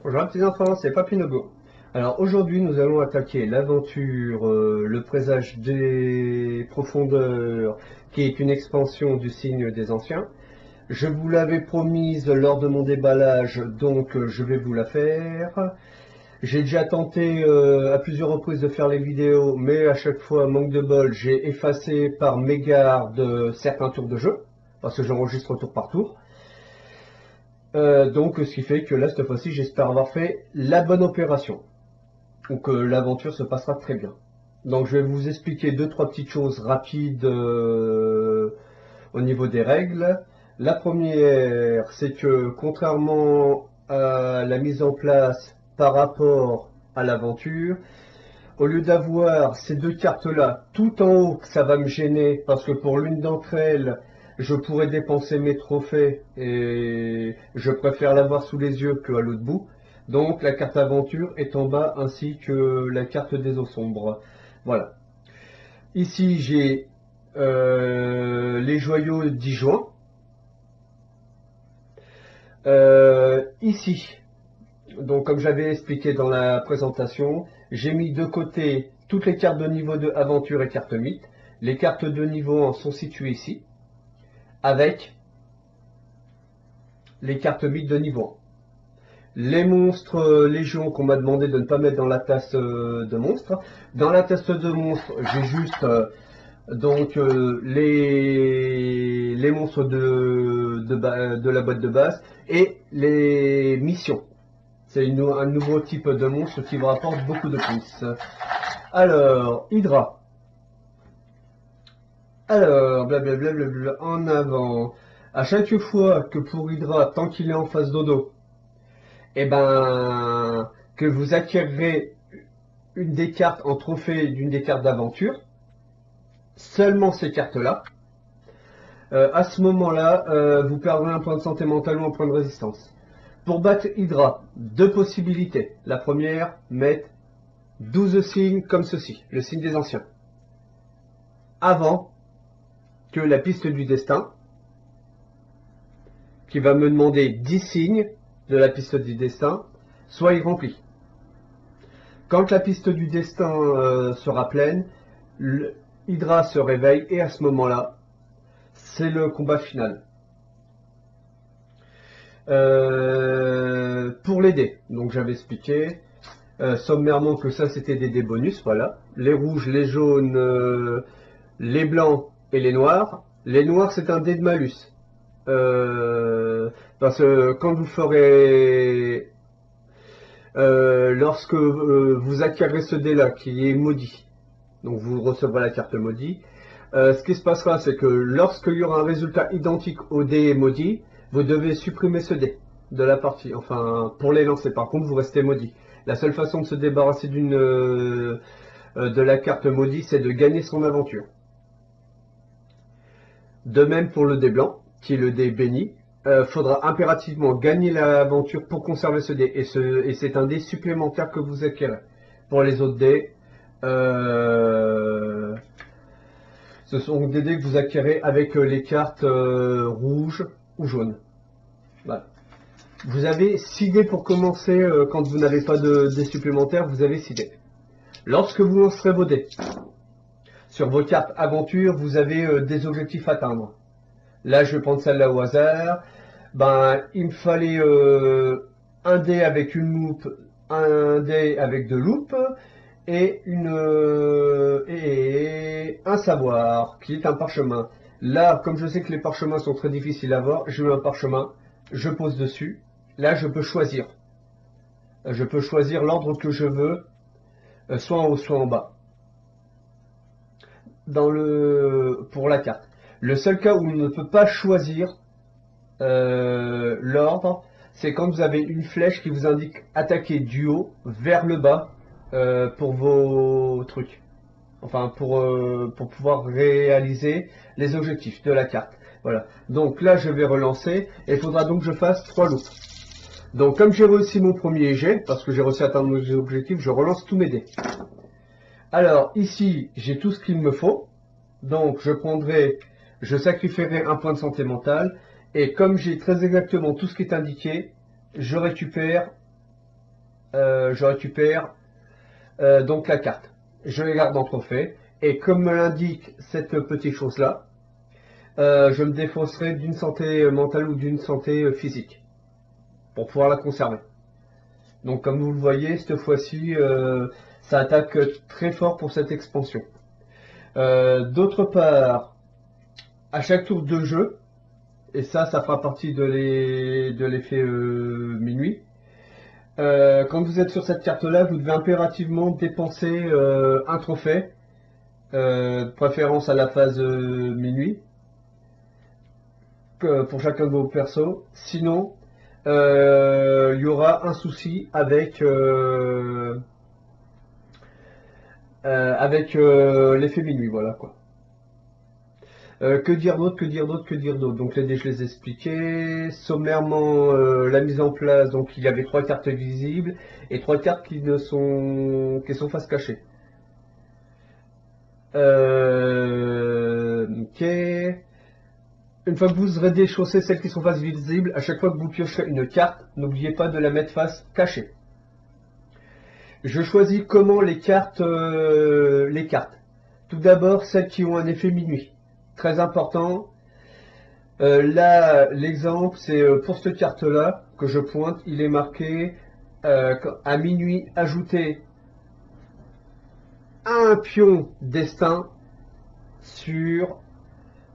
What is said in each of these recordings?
Bonjour petits enfants, c'est Papinogo. Alors aujourd'hui nous allons attaquer l'aventure Le Présage des Profondeurs, qui est une expansion du signe des anciens. Je vous l'avais promise lors de mon déballage, donc je vais vous la faire. J'ai déjà tenté à plusieurs reprises de faire les vidéos, mais à chaque fois, manque de bol, j'ai effacé par mégarde certains tours de jeu, parce que j'enregistre tour par tour. Donc ce qui fait que là, cette fois-ci, j'espère avoir fait la bonne opération. Ou que l'aventure se passera très bien. Donc je vais vous expliquer deux, trois petites choses rapides au niveau des règles. La première, c'est que contrairement à la mise en place par rapport à l'aventure, au lieu d'avoir ces deux cartes-là tout en haut, ça va me gêner parce que pour l'une d'entre elles, je pourrais dépenser mes trophées et je préfère l'avoir sous les yeux qu'à l'autre bout. Donc la carte aventure est en bas ainsi que la carte des eaux sombres. Voilà. Ici j'ai les joyaux Dijon. Ici, donc comme j'avais expliqué dans la présentation, j'ai mis de côté toutes les cartes de niveau de aventure et cartes mythes. Les cartes de niveau 1 sont situées ici, avec les cartes mythes de niveau 1. Les monstres légion qu'on m'a demandé de ne pas mettre dans la tasse de monstres. Dans la tasse de monstres, j'ai juste les monstres de la boîte de base et les missions. C'est un nouveau type de monstre qui vous rapporte beaucoup de plus. Alors, Hydra. Alors, blablabla, en avant. À chaque fois que pour Hydra, tant qu'il est en face dodo, et ben, que vous acquérerez une des cartes en trophée d'une des cartes d'aventure, seulement ces cartes-là, à ce moment-là, vous perdrez un point de santé mentale ou un point de résistance. Pour battre Hydra, deux possibilités. La première, mettre 12 signes comme ceci, le signe des anciens. Avant que la piste du destin, qui va me demander 10 signes de la piste du destin, soit irremplie. Quand la piste du destin sera pleine, Hydra se réveille et à ce moment-là, c'est le combat final. Pour les dés, donc j'avais expliqué sommairement que ça c'était des dés bonus, voilà. Les rouges, les jaunes, les blancs et les noirs. Les noirs c'est un dé de malus. Parce que quand vous ferez lorsque vous acquérez ce dé là qui est maudit, donc vous recevrez la carte maudit, ce qui se passera c'est que lorsqu'il y aura un résultat identique au dé maudit, vous devez supprimer ce dé de la partie, enfin pour les lancer. Par contre vous restez maudit. La seule façon de se débarrasser de la carte maudit, c'est de gagner son aventure. De même pour le dé blanc, qui est le dé béni, faudra impérativement gagner l'aventure pour conserver ce dé. Et c'est un dé supplémentaire que vous acquérez. Pour les autres dés, ce sont des dés que vous acquérez avec les cartes rouges ou jaunes. Voilà. Vous avez 6 dés pour commencer. Quand vous n'avez pas de dés supplémentaires, vous avez 6 dés. Lorsque vous lancerez vos dés, sur vos cartes aventure, vous avez des objectifs à atteindre. Là, je vais prendre celle-là au hasard. Ben, il me fallait un dé avec une loupe, un dé avec deux loupes et un savoir qui est un parchemin. Là, comme je sais que les parchemins sont très difficiles à voir, je mets un parchemin, je pose dessus. Là, je peux choisir. Je peux choisir l'ordre que je veux, soit en haut, soit en bas. Pour la carte. Le seul cas où on ne peut pas choisir l'ordre, c'est quand vous avez une flèche qui vous indique attaquer du haut vers le bas pour vos trucs. Enfin, pour pouvoir réaliser les objectifs de la carte. Voilà. Donc là, je vais relancer et il faudra donc que je fasse 3 loops. Donc comme j'ai réussi mon premier jet, parce que j'ai réussi à atteindre mes objectifs, je relance tous mes dés. Alors ici, j'ai tout ce qu'il me faut. Donc je sacrifierai un point de santé mentale. Et comme j'ai très exactement tout ce qui est indiqué, je récupère donc la carte. Je les garde en trophée. Et comme me l'indique cette petite chose-là, je me défausserai d'une santé mentale ou d'une santé physique pour pouvoir la conserver. Donc comme vous le voyez, cette fois-ci, ça attaque très fort pour cette expansion. D'autre part, à chaque tour de jeu, et ça fera partie de l'effet minuit, quand vous êtes sur cette carte-là, vous devez impérativement dépenser un trophée, de préférence à la phase minuit, pour chacun de vos persos. Sinon, il y aura un souci avec l'effet minuit, voilà quoi. Que dire d'autre. Donc les dés, je les ai expliqués. Sommairement, la mise en place, donc il y avait 3 cartes visibles et 3 cartes qui sont face cachée. Ok. Une fois que vous aurez déchaussé celles qui sont face visible, à chaque fois que vous piocherez une carte, n'oubliez pas de la mettre face cachée. Je choisis comment les cartes. Tout d'abord, celles qui ont un effet minuit. Très important. Là, l'exemple, c'est pour cette carte-là que je pointe. Il est marqué à minuit, ajouter un pion destin sur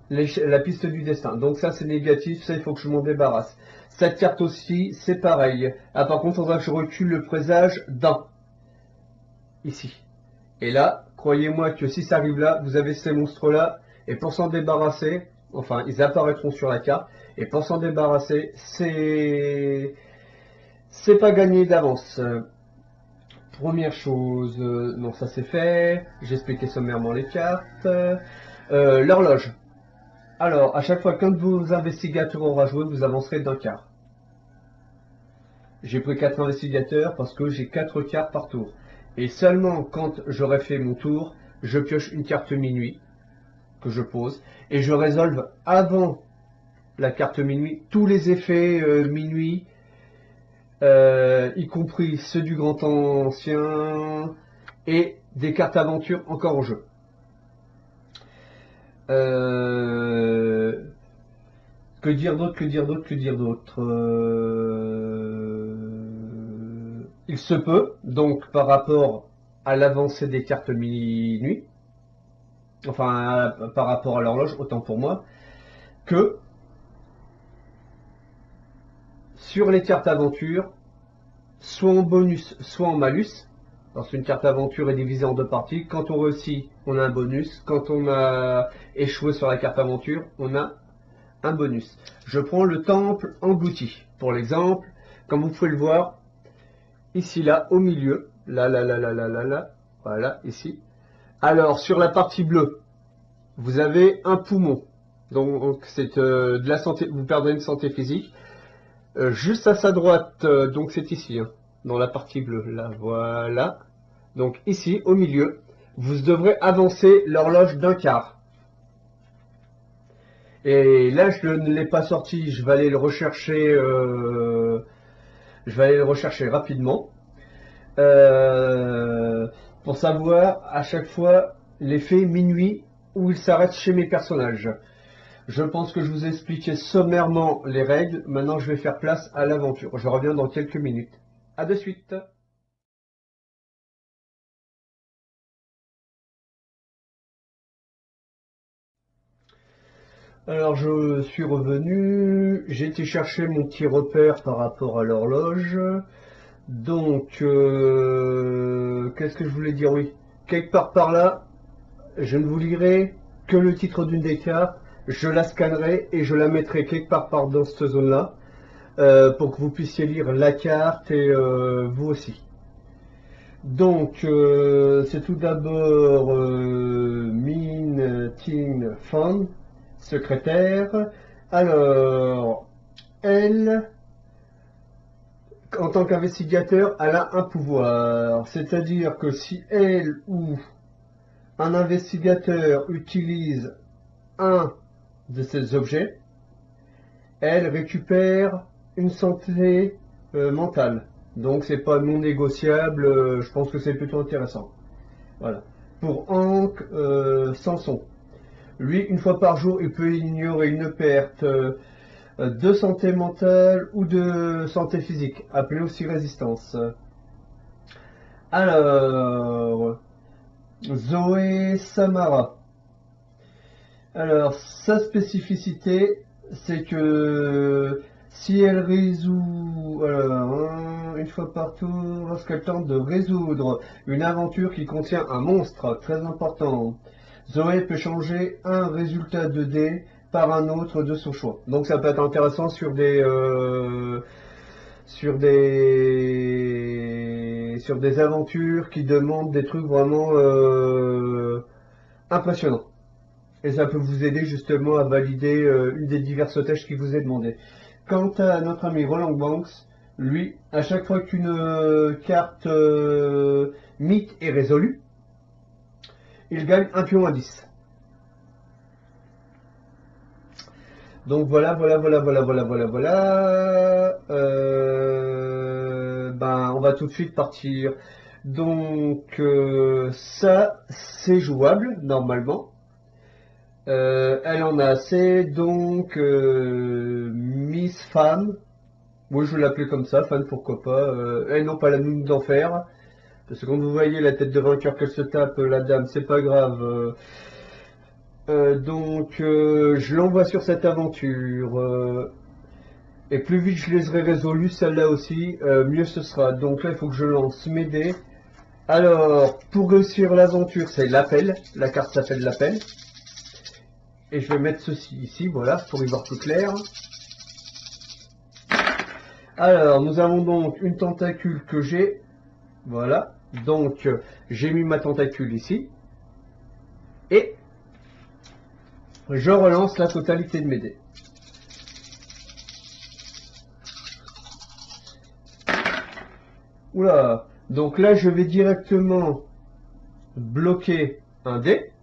la piste du destin. Donc ça, c'est négatif. Ça, il faut que je m'en débarrasse. Cette carte aussi, c'est pareil. Ah, par contre, il faudra que je recule le présage d'un. Ici. Et là, croyez-moi que si ça arrive là, vous avez ces monstres-là. Et pour s'en débarrasser, enfin, ils apparaîtront sur la carte. Et pour s'en débarrasser, c'est pas gagné d'avance. Première chose, non, ça c'est fait. J'ai expliqué sommairement les cartes. L'horloge. Alors, à chaque fois qu'un de vos investigateurs aura joué, vous avancerez d'un quart. J'ai pris 4 investigateurs parce que j'ai 4 cartes par tour. Et seulement quand j'aurai fait mon tour, je pioche une carte minuit que je pose et je résolve avant la carte minuit tous les effets minuit, y compris ceux du grand ancien et des cartes aventure encore en jeu. Que dire d'autre. Il se peut, donc par rapport à l'avancée des cartes minuit, enfin par rapport à l'horloge, autant pour moi, que sur les cartes aventure, soit en bonus, soit en malus, parce qu'une carte aventure est divisée en 2 parties. Quand on réussit, on a un bonus. Quand on a échoué sur la carte aventure, on a un bonus. Je prends le temple englouti. Pour l'exemple, comme vous pouvez le voir, ici, là, au milieu, là, voilà, ici. Alors, sur la partie bleue, vous avez un poumon. Donc, c'est de la santé, vous perdez une santé physique. Juste à sa droite, donc c'est ici, hein, dans la partie bleue, là, voilà. Donc ici, au milieu, vous devrez avancer l'horloge d'un quart. Et là, je ne l'ai pas sorti, je vais aller le rechercher, rapidement. Pour savoir à chaque fois l'effet minuit où il s'arrête chez mes personnages. Je pense que je vous ai expliqué sommairement les règles. Maintenant, je vais faire place à l'aventure. Je reviens dans quelques minutes. À de suite. Alors, je suis revenu. J'ai été chercher mon petit repère par rapport à l'horloge. Donc, qu'est-ce que je voulais dire? Oui, quelque part par là, je ne vous lirai que le titre d'une des cartes. Je la scannerai et je la mettrai quelque part dans cette zone-là. pour que vous puissiez lire la carte et vous aussi. Donc, c'est tout d'abord Min Tin Fan, secrétaire. Alors, elle, en tant qu'investigateur, elle a un pouvoir. C'est-à-dire que si elle ou un investigateur utilise un de ces objets, elle récupère une santé mentale. Donc c'est pas non négociable, je pense que c'est plutôt intéressant. Voilà. Pour Hank Sanson, lui, une fois par jour, il peut ignorer une perte de santé mentale ou de santé physique, appelée aussi résistance. Alors, Zoé Samara. Alors, sa spécificité, c'est que si elle résout, une fois par tour, lorsqu'elle tente de résoudre une aventure qui contient un monstre très important, Zoé peut changer un résultat de dé par un autre de son choix. Donc ça peut être intéressant sur des aventures qui demandent des trucs vraiment impressionnants. Et ça peut vous aider justement à valider une des diverses tâches qui vous est demandée. Quant à notre ami Roland Banks, lui, à chaque fois qu'une carte mythe est résolue, il gagne un pion à 10. Donc voilà. Ben, on va tout de suite partir. Donc ça, c'est jouable normalement. Elle en a assez, donc Miss Fan, moi je vais l'appeler comme ça, Fan pourquoi pas, elle non pas la mine d'enfer, parce que quand vous voyez la tête de vainqueur qu'elle se tape, la dame, c'est pas grave. Donc je l'envoie sur cette aventure, et plus vite je les aurai résolues, celle-là aussi, mieux ce sera. Donc là il faut que je lance mes dés. Alors, pour réussir l'aventure, c'est l'appel, la carte s'appelle l'appel. Et je vais mettre ceci ici, voilà, pour y voir plus clair. Alors, nous avons donc une tentacule que j'ai. Voilà. Donc, j'ai mis ma tentacule ici. Et je relance la totalité de mes dés. Oula. Donc là, je vais directement bloquer un dé.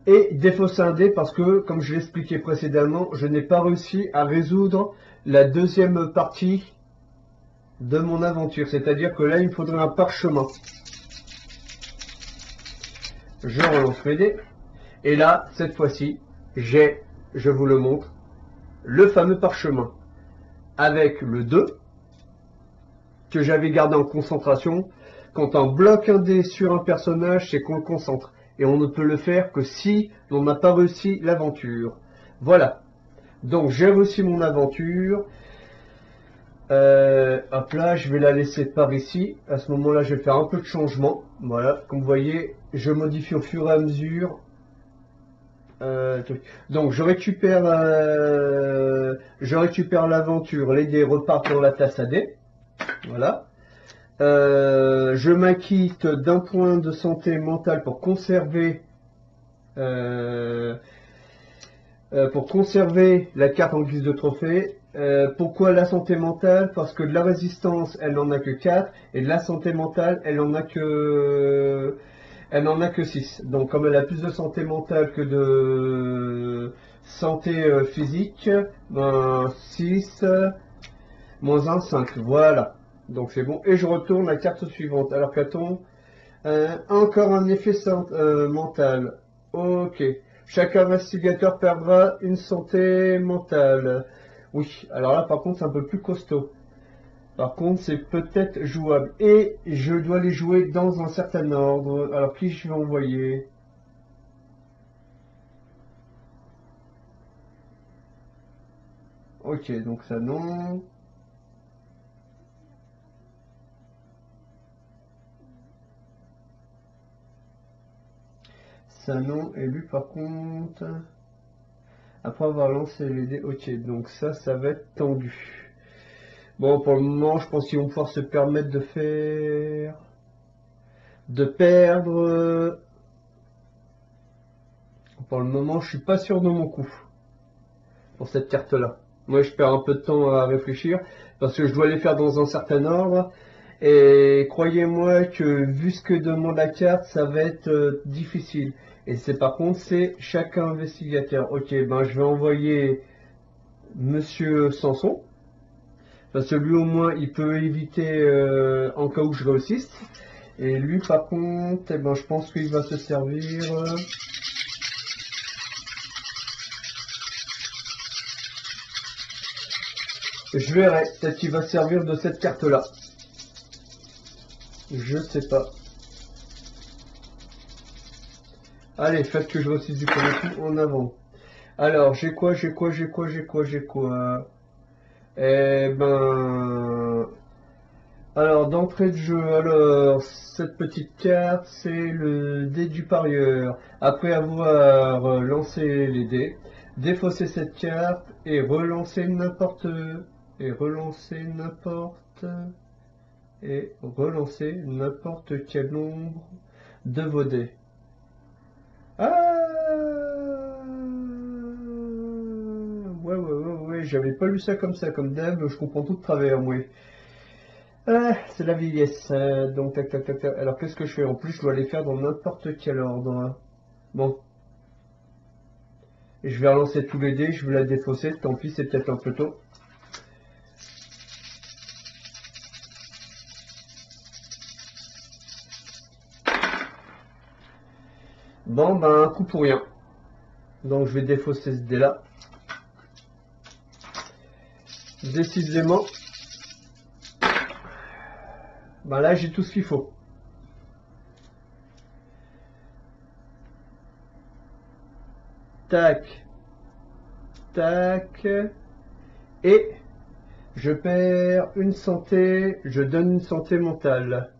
Et défausser un dé parce que, comme je l'expliquais précédemment, je n'ai pas réussi à résoudre la deuxième partie de mon aventure. C'est-à-dire que là, il me faudrait un parchemin. Je relance mes dés. Et là, cette fois-ci, j'ai, je vous le montre, le fameux parchemin avec le 2 que j'avais gardé en concentration. Quand on bloque un dé sur un personnage, c'est qu'on le concentre. Et on ne peut le faire que si on n'a pas réussi l'aventure. Voilà. Donc j'ai réussi mon aventure. Hop là, je vais la laisser par ici. À ce moment-là, je vais faire un peu de changement. Voilà, comme vous voyez, je modifie au fur et à mesure. Donc je récupère l'aventure, les dés repartent dans la tasse à dés. Voilà. Je m'acquitte d'un point de santé mentale euh, pour conserver la carte en guise de trophée. Pourquoi la santé mentale? Parce que de la résistance, elle n'en a que 4, et de la santé mentale, elle n'en a que 6. Donc comme elle a plus de santé mentale que de santé physique, ben 6, moins 1, 5. Voilà. Donc c'est bon. Et je retourne la carte suivante. Alors qu'a-t-on? Encore un effet mental. Ok. Chaque investigateur perdra une santé mentale. Oui. Alors là, par contre, c'est un peu plus costaud. Par contre, c'est peut-être jouable. Et je dois les jouer dans un certain ordre. Alors, qui je vais envoyer? Ok, donc ça non. Ça non. Et lui, par contre... Après avoir lancé les dés, ok, donc ça va être tendu. Bon, pour le moment, je pense qu'ils vont pouvoir se permettre de faire... de perdre... Pour le moment, je suis pas sûr de mon coup pour cette carte-là. Moi, je perds un peu de temps à réfléchir parce que je dois les faire dans un certain ordre. Et croyez-moi que vu ce que demande la carte, ça va être difficile. Et c'est par contre, c'est chaque investigateur. Ok, ben je vais envoyer Monsieur Sanson. Parce que lui au moins, il peut éviter en cas où je réussisse. Et lui par contre, eh ben, je pense qu'il va se servir... Je verrai, peut-être qu'il va se servir de cette carte-là. Je sais pas. Allez, faites que je réussisse du premier coup en avant. Alors, j'ai quoi? Eh ben... Alors, d'entrée de jeu, alors, cette petite carte, c'est le dé du parieur. Après avoir lancé les dés, défausser cette carte et relancer n'importe... Et relancer n'importe... Et relancer n'importe quel nombre de vos dés. Ah ouais, j'avais pas lu ça comme dev, je comprends tout de travers, moi. Ah, c'est la vieillesse. Donc, tac. Alors, qu'est-ce que je fais? En plus, je dois les faire dans n'importe quel ordre. Bon. Je vais relancer tous les dés, je vais la défausser, tant pis, c'est peut-être un peu tôt. Bon, ben, un coup pour rien. Donc, je vais défausser ce dé-là. Décidément. Ben là, j'ai tout ce qu'il faut. Tac. Et je perds une santé, je donne une santé mentale.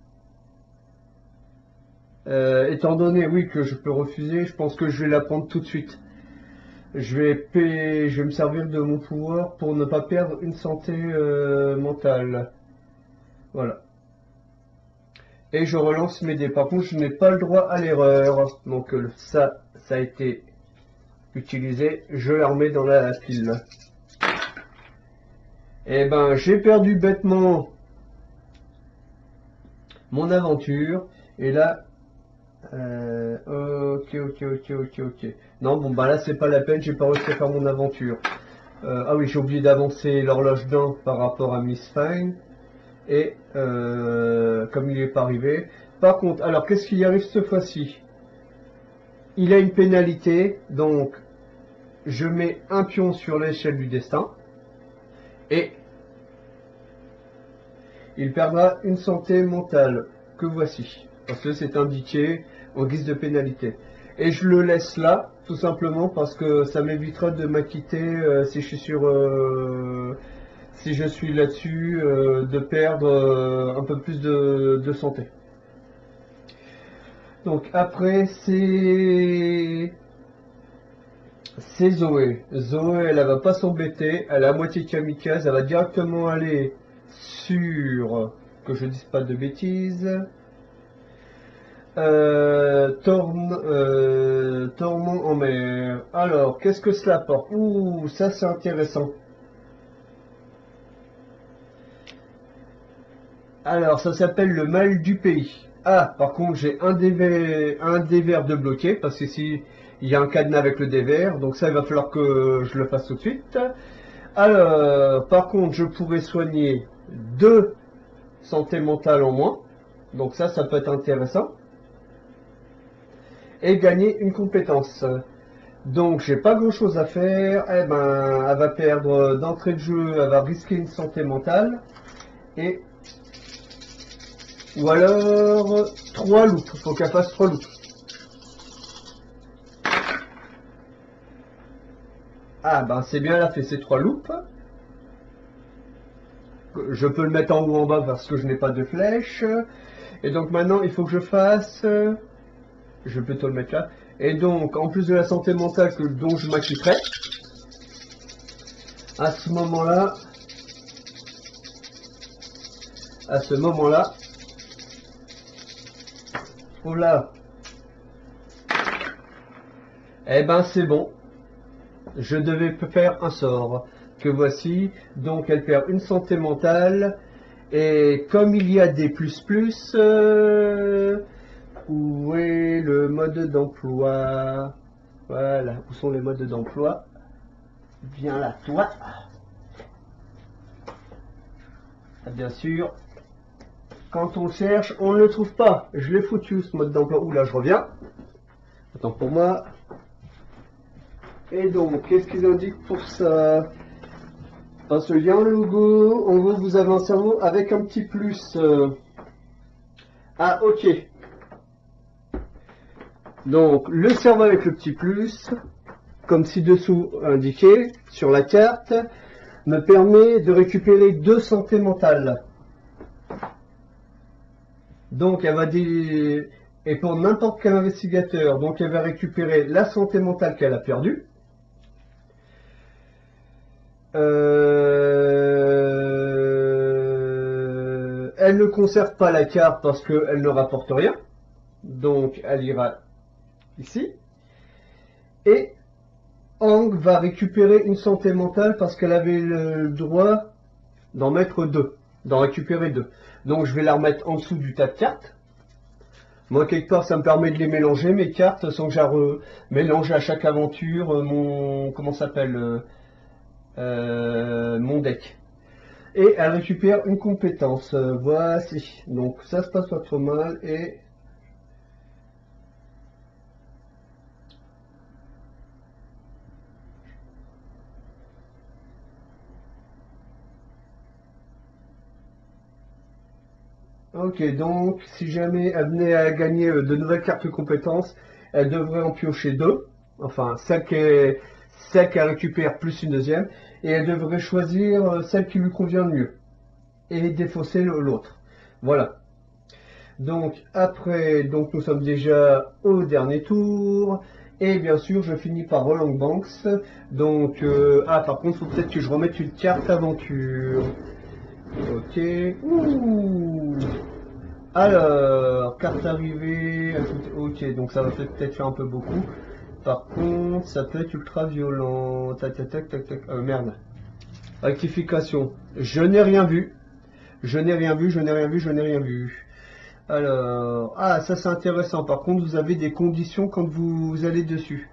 Étant donné, oui, que je peux refuser, je pense que je vais la prendre tout de suite. Je vais me servir de mon pouvoir pour ne pas perdre une santé mentale. Voilà. Et je relance mes dés. Par contre, je n'ai pas le droit à l'erreur. Donc ça a été utilisé. Je la remets dans la pile. Eh ben, j'ai perdu bêtement mon aventure. Et là, ok. Non, bon, bah là, c'est pas la peine, j'ai pas réussi à faire mon aventure. Ah oui, j'ai oublié d'avancer l'horloge d'un par rapport à Miss Fine. Et comme il n'est pas arrivé. Par contre, alors, qu'est-ce qui arrive cette fois-ci? Il a une pénalité, donc je mets un pion sur l'échelle du destin. Et il perdra une santé mentale, que voici. Parce que c'est indiqué en guise de pénalité. Et je le laisse là, tout simplement parce que ça m'évitera de m'acquitter si je suis si je suis là-dessus, de perdre un peu plus de santé. Donc après c'est Zoé. Zoé, elle va pas s'embêter, elle est à moitié kamikaze, elle va directement aller sur, que je dise pas de bêtises, Torment en mer. Alors, qu'est-ce que cela apporte? Ouh, ça c'est intéressant. Alors, ça s'appelle le mal du pays. Ah, par contre, j'ai un dé vert de bloqué, parce que si il y a un cadenas avec le dé vert, donc ça, il va falloir que je le fasse tout de suite. Alors, par contre, je pourrais soigner 2 santé mentale en moins. Donc ça peut être intéressant. Et gagner une compétence. Donc j'ai pas grand chose à faire. Eh ben, elle va perdre d'entrée de jeu, elle va risquer une santé mentale. Et ou alors 3 loops. Faut qu'elle fasse 3 loops. Ah ben c'est bien, elle a fait ses 3 loops. Je peux le mettre en haut ou en bas parce que je n'ai pas de flèche. Et donc maintenant il faut que je fasse... Je vais plutôt le mettre là. Et donc, en plus de la santé mentale dont je m'acquitterai, À ce moment-là, oh là, eh ben c'est bon. Je devais faire un sort que voici. Donc elle perd une santé mentale. Et comme il y a des plus, où est le mode d'emploi? Voilà, où sont les modes d'emploi? Viens là, toi. Bien sûr, quand on le cherche, on ne le trouve pas. Je l'ai foutu ce mode d'emploi. Ouh là, je reviens. Attends pour moi. Et donc, qu'est-ce qu'ils indiquent pour ça? Parce qu'il y a un logo, en gros, vous avez un cerveau avec un petit plus. Ah, ok. Donc, le cerveau avec le petit plus, comme ci-dessous indiqué sur la carte, me permet de récupérer 2 santé mentale. Donc, elle va dire, et pour n'importe quel investigateur, donc elle va récupérer la santé mentale qu'elle a perdue. Elle ne conserve pas la carte parce qu'elle ne rapporte rien. Donc, elle ira ici. Et Ang va récupérer une santé mentale parce qu'elle avait le droit d'en mettre 2. D'en récupérer 2. Donc, je vais la remettre en dessous du tas de cartes. Moi, quelque part, ça me permet de les mélanger, mes cartes, sans que je mélange à chaque aventure mon... Comment ça s'appelle mon deck. Et elle récupère une compétence. Voici. Donc ça se passe pas trop mal. Et ok, donc si jamais elle venait à gagner de nouvelles cartes de compétences, elle devrait en piocher 2. Enfin, celle qu'elle récupère plus une deuxième. Et elle devrait choisir celle qui lui convient le mieux. Et défausser l'autre. Voilà. Donc après, donc nous sommes déjà au dernier tour. Et bien sûr, je finis par Roland Banks. Donc, par contre, il faut peut-être que je remette une carte aventure. Ok. Ouh. Alors, carte arrivée. Ok, donc ça va peut-être faire un peu beaucoup. Par contre, ça peut être ultra violent. Tac, tac, tac, tac, tac. Merde. Rectification. Je n'ai rien vu. Je n'ai rien vu, je n'ai rien vu, je n'ai rien vu. Alors, ah, ça c'est intéressant. Par contre, vous avez des conditions quand vous allez dessus.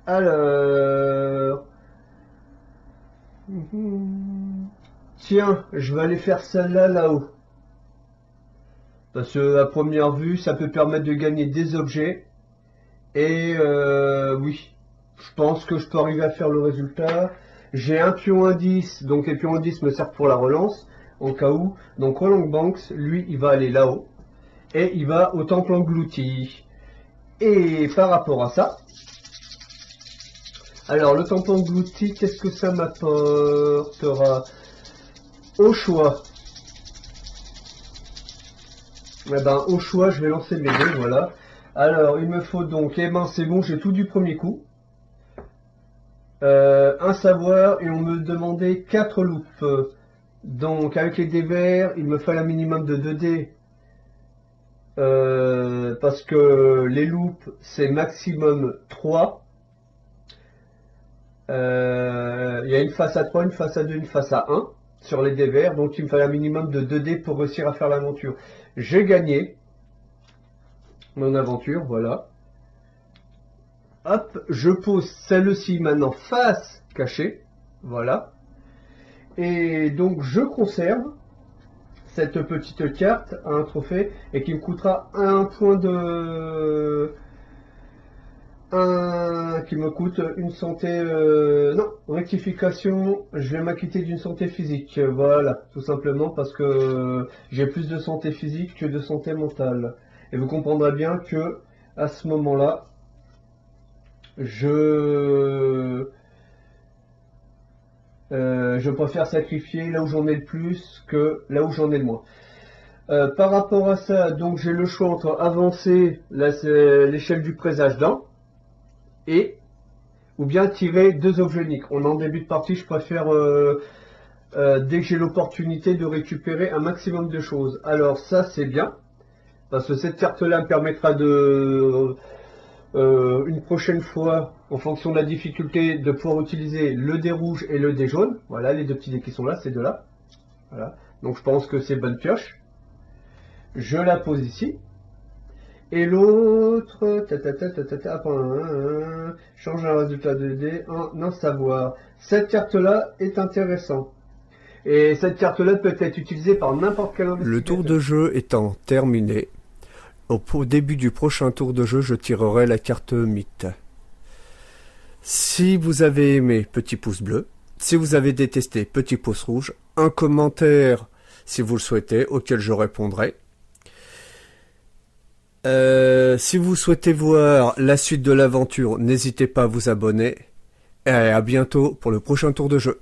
Alors, tiens, je vais aller faire celle-là là-haut. Parce que à première vue, ça peut permettre de gagner des objets. Et oui, je pense que je peux arriver à faire le résultat. J'ai un pion indice, donc les pions indices me servent pour la relance, au cas où. Donc Roland Banks, lui, il va aller là-haut. Et il va au temple englouti. Et par rapport à ça, alors le temple englouti, qu'est-ce que ça m'apportera? Au choix. Eh ben, au choix, je vais lancer mes dés, voilà. Alors, il me faut donc, eh ben c'est bon, j'ai tout du premier coup. Un savoir, et on me demandait 4 loops. Donc, avec les dés verts, il me fallait un minimum de 2 dés. Parce que les loops, c'est maximum 3. Il y a une face à 3, une face à 2, une face à 1 sur les dés verts. Donc, il me fallait un minimum de 2 dés pour réussir à faire l'aventure. J'ai gagné mon aventure, voilà. Hop, je pose celle-ci maintenant face cachée, voilà. Et donc je conserve cette petite carte à un trophée et qui me coûtera un point de... qui me coûte une santé... non, rectification, je vais m'acquitter d'une santé physique, voilà, tout simplement parce que j'ai plus de santé physique que de santé mentale. Et vous comprendrez bien que à ce moment-là, je préfère sacrifier là où j'en ai le plus que là où j'en ai le moins. Par rapport à ça, donc j'ai le choix entre avancer l'échelle du présage d'un et ou bien tirer 2 objets uniques. On est en début de partie, je préfère dès que j'ai l'opportunité de récupérer un maximum de choses. Alors ça c'est bien, parce que cette carte-là me permettra de, une prochaine fois, en fonction de la difficulté, de pouvoir utiliser le dé rouge et le dé jaune. Voilà, les 2 petits dés qui sont là, ces deux-là. Voilà. Donc je pense que c'est bonne pioche. Je la pose ici. Et l'autre, change un résultat de dé en un savoir. Cette carte-là est intéressante. Et cette carte-là peut être utilisée par n'importe quel investigateur. Le tour de jeu étant terminé, au début du prochain tour de jeu, je tirerai la carte mythe. Si vous avez aimé, petit pouce bleu. Si vous avez détesté, petit pouce rouge. Un commentaire, si vous le souhaitez, auquel je répondrai. Si vous souhaitez voir la suite de l'aventure, n'hésitez pas à vous abonner. Et à bientôt pour le prochain tour de jeu.